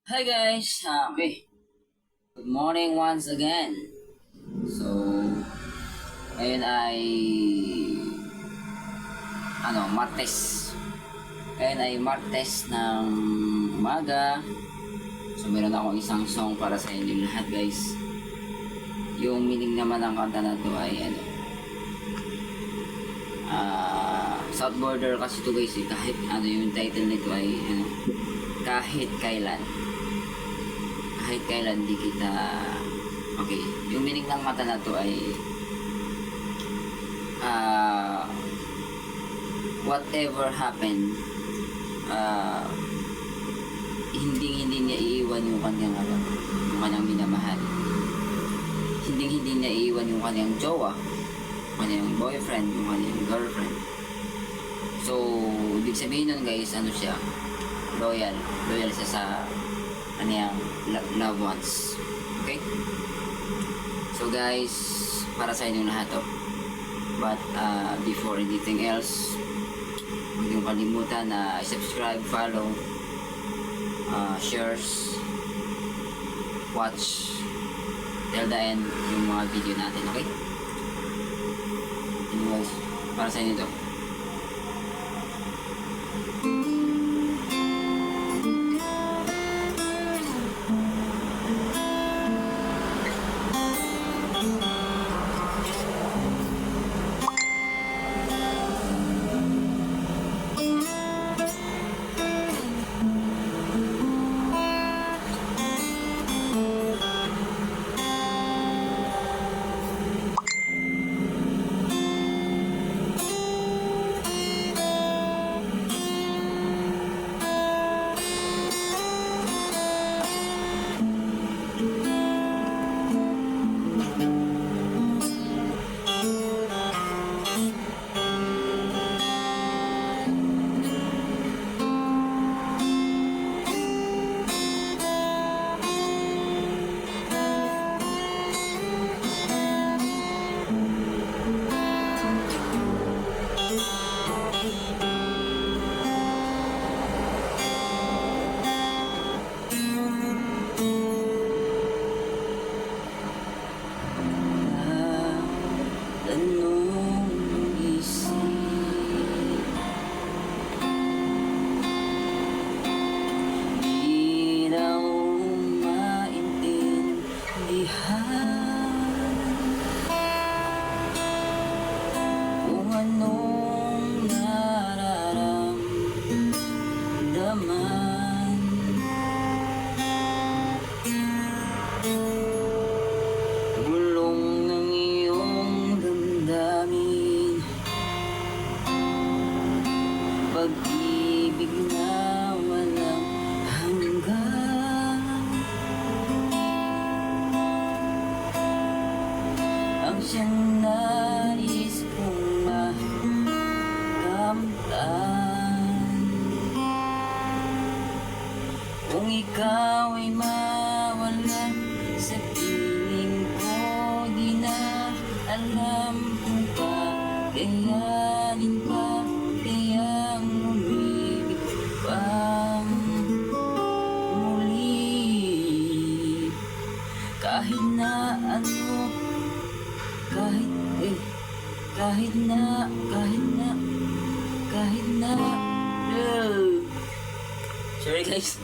Hi guys, okay. Good morning once again. So, ngayon ay Martes. Ngayon ay Martes ng umaga. So, meron akong isang song para sa inyo lahat guys. Yung meaning naman ng kanta na to ay South Border kasi to guys kahit yung title nito ay kahit kailan di kita okay, yung meaning ng kanta na to ay whatever happened, hindi niya iiwan yung kanyang minamahal, hindi niya iiwan yung kanyang jowa, yung kanyang boyfriend, yung kanyang girlfriend. So ibig sabihin nun guys, siya, loyal siya sa kanyang loved ones. Okay? So guys, para sa inyong lahat to. But before anything else, huwag niyong kalimutan na subscribe, follow, shares, watch till the end yung mga video natin. Okay? Anyways, para sa inyo to. Kung anong nararamdaman, bulong ng iyong damdamin, pag-ibig na walang hanggan, ang siyang nais kong makamtan. Kung ikaw ay mawala sa piling ko, di na alam kung kakayanin pa kayang umibig pang muli. Kahit na sorry guys.